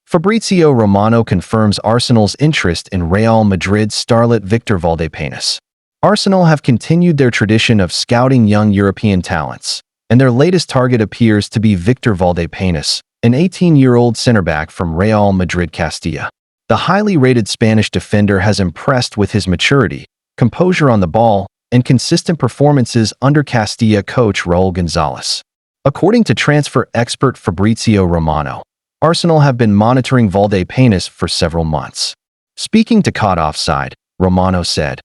Fabrizio Romano confirms Arsenal's interest in Real Madrid starlet Victor Valdepenas. Arsenal have continued their tradition of scouting young European talents, and their latest target appears to be Victor Valdepenas, an 18-year-old center-back from Real Madrid Castilla. The highly rated Spanish defender has impressed with his maturity, composure on the ball, and consistent performances under Castilla coach Raúl González. According to transfer expert Fabrizio Romano, Arsenal have been monitoring Valdepenas for several months. Speaking to Caught Offside, Romano said,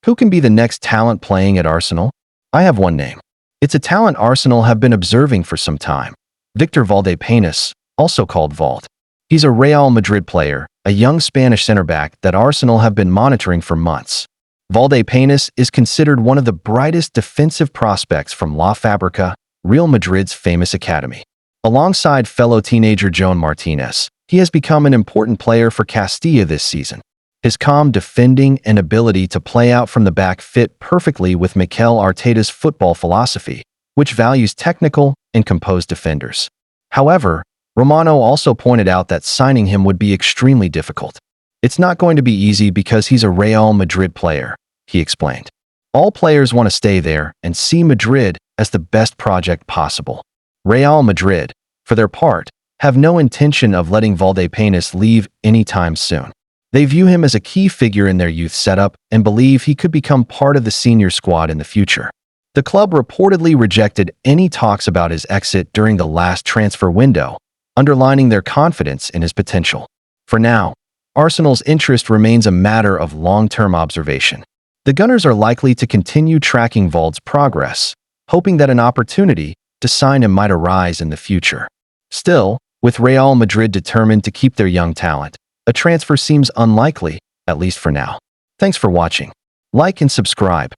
"Who can be the next talent playing at Arsenal? I have one name. It's a talent Arsenal have been observing for some time. Victor Valdepenas, also called Vald. He's a Real Madrid player, a young Spanish center-back that Arsenal have been monitoring for months. Valdepenas is considered one of the brightest defensive prospects from La Fábrica, Real Madrid's famous academy. Alongside fellow teenager Joan Martinez, he has become an important player for Castilla this season. His calm defending and ability to play out from the back fit perfectly with Mikel Arteta's football philosophy, which values technical and composed defenders. However, Romano also pointed out that signing him would be extremely difficult. It's not going to be easy because he's a Real Madrid player, he explained. All players want to stay there and see Madrid as the best project possible. Real Madrid, for their part, have no intention of letting Valdepenas leave anytime soon. They view him as a key figure in their youth setup and believe he could become part of the senior squad in the future. The club reportedly rejected any talks about his exit during the last transfer window, underlining their confidence in his potential. For now, Arsenal's interest remains a matter of long-term observation. The Gunners are likely to continue tracking Vald's progress, hoping that an opportunity to sign him might arise in the future. Still, with Real Madrid determined to keep their young talent, a transfer seems unlikely, at least for now. Thanks for watching. Like and subscribe.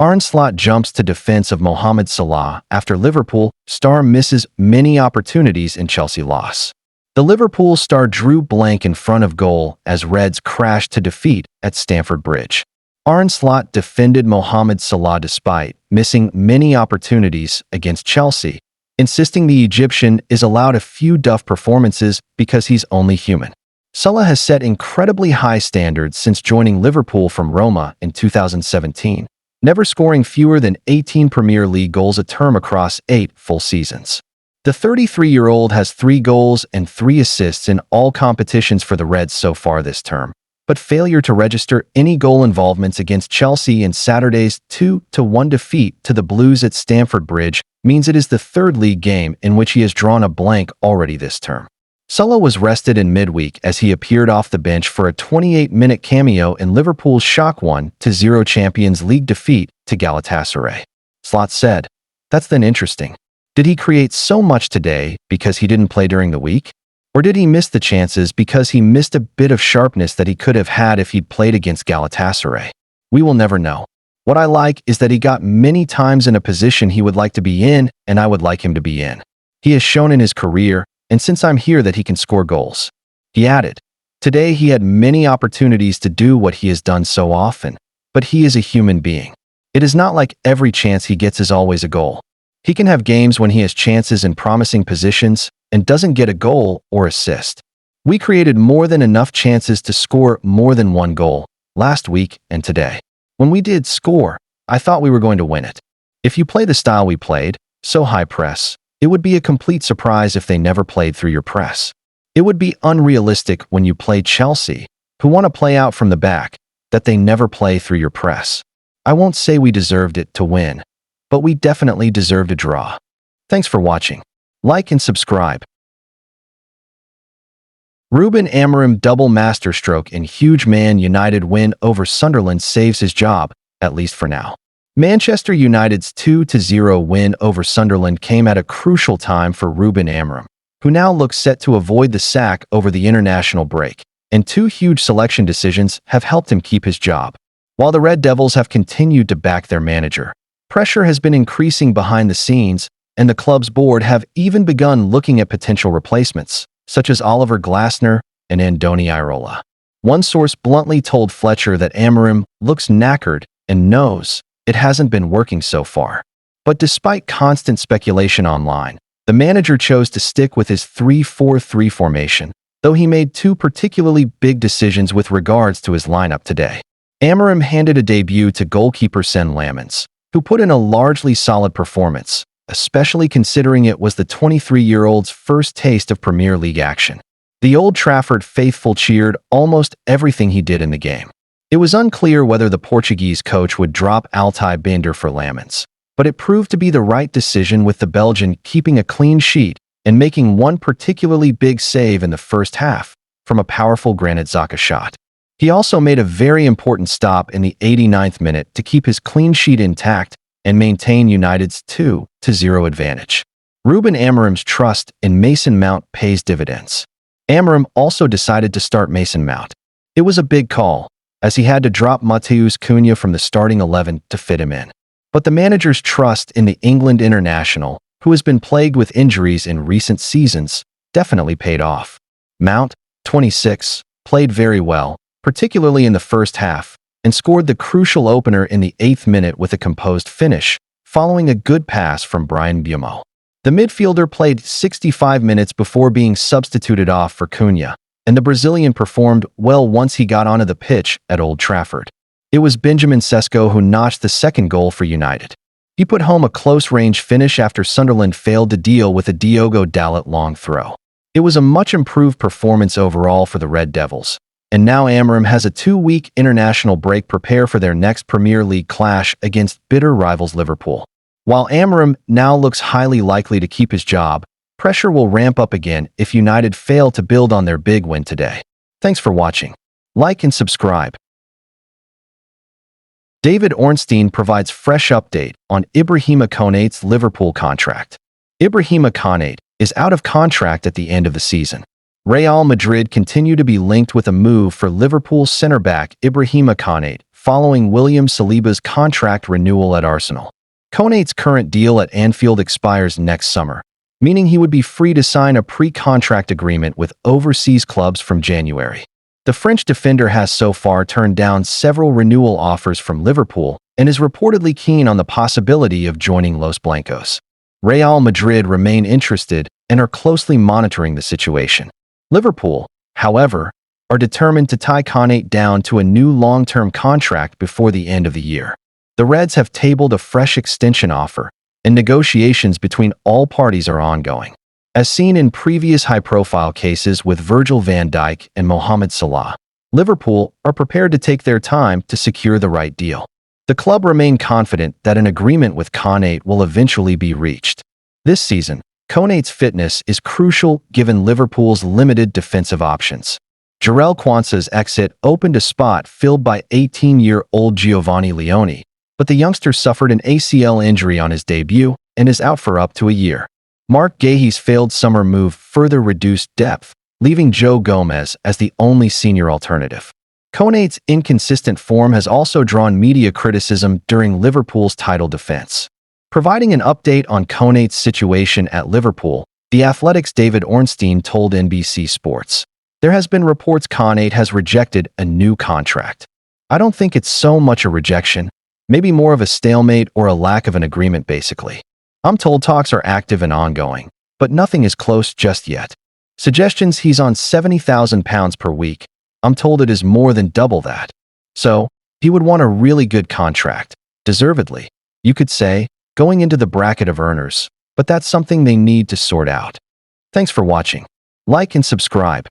Arne Slot jumps to defense of Mohamed Salah after Liverpool star misses many opportunities in Chelsea loss. The Liverpool star drew blank in front of goal as Reds crashed to defeat at Stamford Bridge. Arne Slot defended Mohamed Salah despite missing many opportunities against Chelsea, insisting the Egyptian is allowed a few duff performances because he's only human. Salah has set incredibly high standards since joining Liverpool from Roma in 2017, never scoring fewer than 18 Premier League goals a term across 8 full seasons. The 33-year-old has 3 goals and 3 assists in all competitions for the Reds so far this term, but failure to register any goal involvements against Chelsea in Saturday's 2-1 defeat to the Blues at Stamford Bridge means it is the 3rd league game in which he has drawn a blank already this term. Salah was rested in midweek as he appeared off the bench for a 28-minute cameo in Liverpool's shock 1-0 Champions League defeat to Galatasaray. Slot said, "That's then interesting. Did he create so much today because he didn't play during the week? Or did he miss the chances because he missed a bit of sharpness that he could have had if he'd played against Galatasaray? We will never know. What I like is that he got many times in a position he would like to be in and I would like him to be in. He has shown in his career, and since I'm here, that he can score goals." He added, "Today he had many opportunities to do what he has done so often, but he is a human being. It is not like every chance he gets is always a goal. He can have games when he has chances in promising positions and doesn't get a goal or assist. We created more than enough chances to score more than one goal last week and today. When we did score, I thought we were going to win it. If you play the style we played, so high press, it would be a complete surprise if they never played through your press. It would be unrealistic when you play Chelsea, who want to play out from the back, that they never play through your press. I won't say we deserved it to win, but we definitely deserved a draw." Thanks for watching. Like and subscribe. Ruben Amorim double masterstroke in huge Man United win over Sunderland saves his job, at least for now. Manchester United's 2-0 win over Sunderland came at a crucial time for Ruben Amorim, who now looks set to avoid the sack over the international break, and 2 huge selection decisions have helped him keep his job. While the Red Devils have continued to back their manager, pressure has been increasing behind the scenes, and the club's board have even begun looking at potential replacements, such as Oliver Glasner and Andoni Iraola. One source bluntly told Fletcher that Amorim looks knackered and knows it hasn't been working so far. But despite constant speculation online, The manager chose to stick with his 3-4-3 formation, though he made two particularly big decisions with regards to his lineup today. Amorim handed a debut to goalkeeper Sen Lamens, who put in a largely solid performance, especially considering it was the 23-year-old's first taste of Premier League action. The Old Trafford faithful cheered almost everything he did in the game. It was unclear whether the Portuguese coach would drop Altay Binder for Lamens, but it proved to be the right decision, with the Belgian keeping a clean sheet and making one particularly big save in the first half from a powerful Granit Xhaka shot. He also made a very important stop in the 89th minute to keep his clean sheet intact and maintain United's 2-0 advantage. Ruben Amorim's trust in Mason Mount pays dividends. Amorim also decided to start Mason Mount. It was a big call, as he had to drop Matheus Cunha from the starting 11 to fit him in. But the manager's trust in the England international, who has been plagued with injuries in recent seasons, definitely paid off. Mount, 26, played very well, particularly in the first half, and scored the crucial opener in the 8th minute with a composed finish, following a good pass from Bryan Mbeumo. The midfielder played 65 minutes before being substituted off for Cunha, and the Brazilian performed well once he got onto the pitch at Old Trafford. It was Benjamin Sesko who notched the second goal for United. He put home a close-range finish after Sunderland failed to deal with a Diogo Dalot long throw. It was a much-improved performance overall for the Red Devils, and now Amorim has a 2-week international break prepare for their next Premier League clash against bitter rivals Liverpool. While Amorim now looks highly likely to keep his job, pressure will ramp up again if United fail to build on their big win today. Thanks for watching. Like and subscribe. David Ornstein provides fresh update on Ibrahima Konate's Liverpool contract. Ibrahima Konate is out of contract at the end of the season. Real Madrid continue to be linked with a move for Liverpool's centre-back Ibrahima Konate following William Saliba's contract renewal at Arsenal. Konate's current deal at Anfield expires next summer, meaning he would be free to sign a pre-contract agreement with overseas clubs from January. The French defender has so far turned down several renewal offers from Liverpool and is reportedly keen on the possibility of joining Los Blancos. Real Madrid remain interested and are closely monitoring the situation. Liverpool, however, are determined to tie Konate down to a new long-term contract before the end of the year. The Reds have tabled a fresh extension offer, and negotiations between all parties are ongoing. As seen in previous high-profile cases with Virgil van Dijk and Mohamed Salah, Liverpool are prepared to take their time to secure the right deal. The club remain confident that an agreement with Konate will eventually be reached. This season, Konate's fitness is crucial given Liverpool's limited defensive options. Jarell Quansah's exit opened a spot filled by 18-year-old Giovanni Leone, but the youngster suffered an ACL injury on his debut and is out for up to a year. Mark Guehi's failed summer move further reduced depth, leaving Joe Gomez as the only senior alternative. Konate's inconsistent form has also drawn media criticism during Liverpool's title defense. Providing an update on Konate's situation at Liverpool, The Athletic's David Ornstein told NBC Sports, "There has been reports Konate has rejected a new contract. I don't think it's so much a rejection, maybe more of a stalemate or a lack of an agreement basically. I'm told talks are active and ongoing, but nothing is close just yet. Suggestions he's on £70,000 per week. I'm told it is more than double that. So, he would want a really good contract, deservedly, you could say, going into the bracket of earners, but that's something they need to sort out." Thanks for watching. Like and subscribe.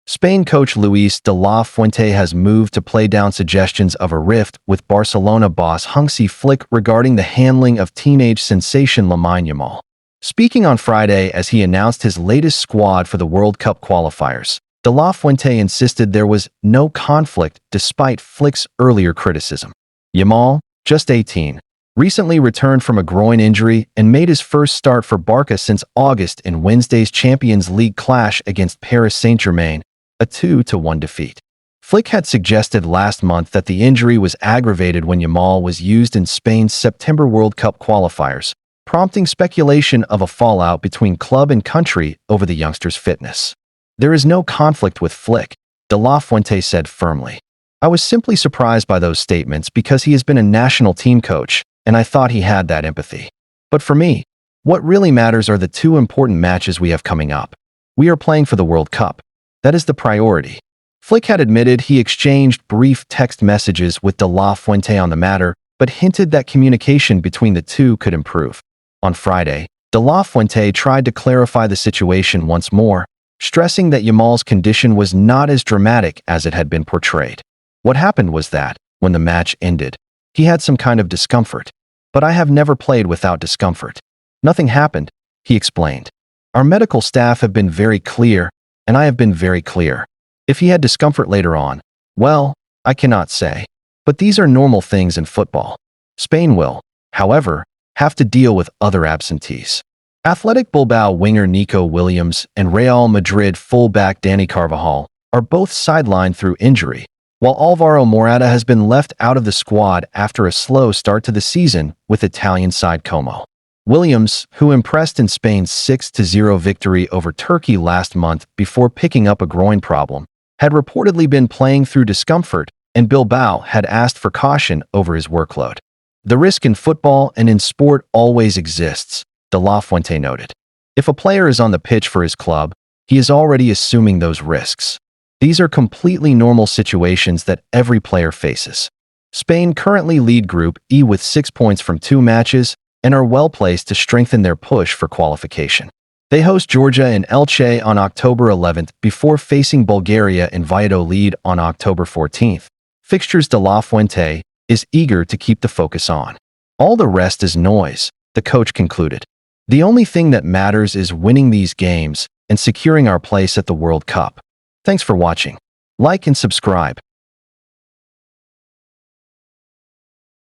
Spain coach Luis de la Fuente has moved to play down suggestions of a rift with Barcelona boss Hansi Flick regarding the handling of teenage sensation Lamine Yamal. Speaking on Friday as he announced his latest squad for the World Cup qualifiers, de la Fuente insisted there was no conflict despite Flick's earlier criticism. Yamal, just 18, recently returned from a groin injury and made his first start for Barca since August in Wednesday's Champions League clash against Paris Saint-Germain, a 2-1 defeat. Flick had suggested last month that the injury was aggravated when Yamal was used in Spain's September World Cup qualifiers, prompting speculation of a fallout between club and country over the youngster's fitness. "There is no conflict with Flick," de la Fuente said firmly. "I was simply surprised by those statements because he has been a national team coach, and I thought he had that empathy. But for me, what really matters are the two important matches we have coming up. We are playing for the World Cup. That is the priority. Flick had admitted he exchanged brief text messages with De La Fuente on the matter, but hinted that communication between the two could improve. On Friday, De La Fuente tried to clarify the situation once more, stressing that Yamal's condition was not as dramatic as it had been portrayed. What happened was that, when the match ended, he had some kind of discomfort. But I have never played without discomfort. Nothing happened, he explained. Our medical staff have been very clear, and I have been very clear. If he had discomfort later on, well, I cannot say. But these are normal things in football. Spain will, however, have to deal with other absentees. Athletic Bilbao winger Nico Williams and Real Madrid fullback Dani Carvajal are both sidelined through injury, while Alvaro Morata has been left out of the squad after a slow start to the season with Italian side Como. Williams, who impressed in Spain's 6-0 victory over Turkey last month before picking up a groin problem, had reportedly been playing through discomfort, and Bilbao had asked for caution over his workload. The risk in football and in sport always exists, De La Fuente noted. If a player is on the pitch for his club, he is already assuming those risks. These are completely normal situations that every player faces. Spain currently lead Group E with 6 points from 2 matches and are well placed to strengthen their push for qualification. They host Georgia and Elche on October 11th before facing Bulgaria in Valladolid on October 14th. Fixtures De La Fuente is eager to keep the focus on. All the rest is noise, the coach concluded. The only thing that matters is winning these games and securing our place at the World Cup. Thanks for watching. Like and subscribe.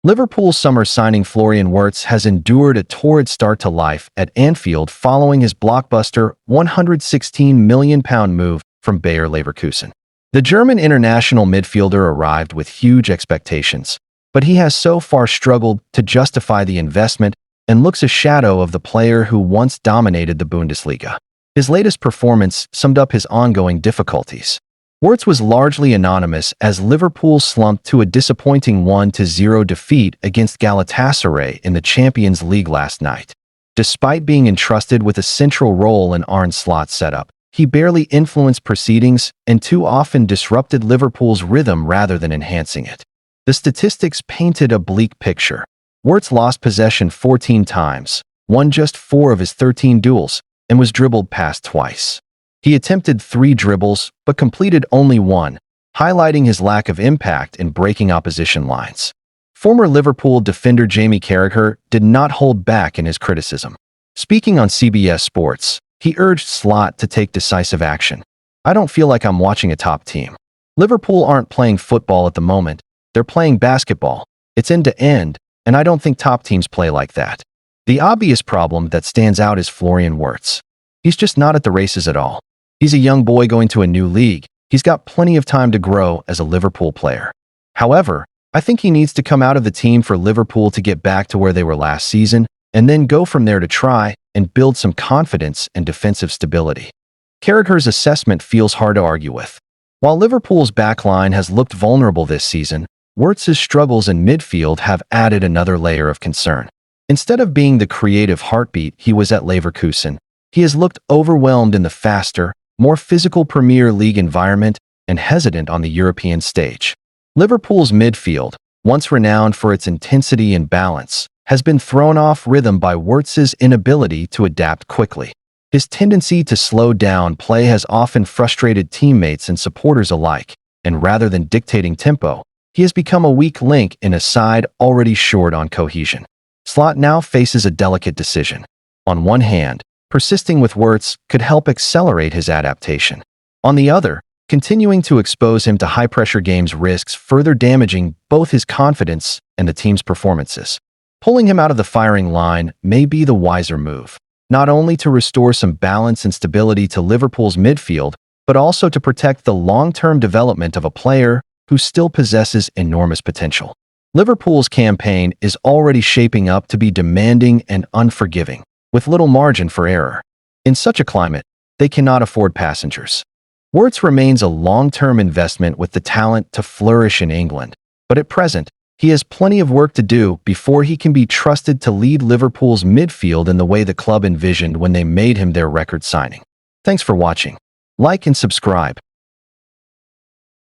Liverpool summer signing Florian Wirtz has endured a torrid start to life at Anfield following his blockbuster £116 million move from Bayer Leverkusen. The German international midfielder arrived with huge expectations, but he has so far struggled to justify the investment and looks a shadow of the player who once dominated the Bundesliga. His latest performance summed up his ongoing difficulties. Wirtz was largely anonymous as Liverpool slumped to a disappointing 1-0 defeat against Galatasaray in the Champions League last night. Despite being entrusted with a central role in Arne Slot's setup, he barely influenced proceedings and too often disrupted Liverpool's rhythm rather than enhancing it. The statistics painted a bleak picture. Wirtz lost possession 14 times, won just 4 of his 13 duels, and was dribbled past twice. He attempted 3 dribbles, but completed only 1, highlighting his lack of impact in breaking opposition lines. Former Liverpool defender Jamie Carragher did not hold back in his criticism. Speaking on CBS Sports, he urged Slot to take decisive action. I don't feel like I'm watching a top team. Liverpool aren't playing football at the moment, they're playing basketball. It's end to end, and I don't think top teams play like that. The obvious problem that stands out is Florian Wirtz. He's just not at the races at all. He's a young boy going to a new league. He's got plenty of time to grow as a Liverpool player. However, I think he needs to come out of the team for Liverpool to get back to where they were last season, and then go from there to try and build some confidence and defensive stability. Carragher's assessment feels hard to argue with. While Liverpool's backline has looked vulnerable this season, Wirtz's struggles in midfield have added another layer of concern. Instead of being the creative heartbeat he was at Leverkusen, he has looked overwhelmed in the faster, more physical Premier League environment and hesitant on the European stage. Liverpool's midfield, once renowned for its intensity and balance, has been thrown off rhythm by Wirtz's inability to adapt quickly. His tendency to slow down play has often frustrated teammates and supporters alike, and rather than dictating tempo, he has become a weak link in a side already short on cohesion. Slot now faces a delicate decision. On one hand, persisting with Wirtz could help accelerate his adaptation. On the other, continuing to expose him to high-pressure games risks further damaging both his confidence and the team's performances. Pulling him out of the firing line may be the wiser move, not only to restore some balance and stability to Liverpool's midfield, but also to protect the long-term development of a player who still possesses enormous potential. Liverpool's campaign is already shaping up to be demanding and unforgiving, with little margin for error. In such a climate, they cannot afford passengers. Wirtz remains a long-term investment with the talent to flourish in England, but at present, He has plenty of work to do before he can be trusted to lead Liverpool's midfield in the way the club envisioned when they made him their record signing. Thanks for watching. Like and subscribe.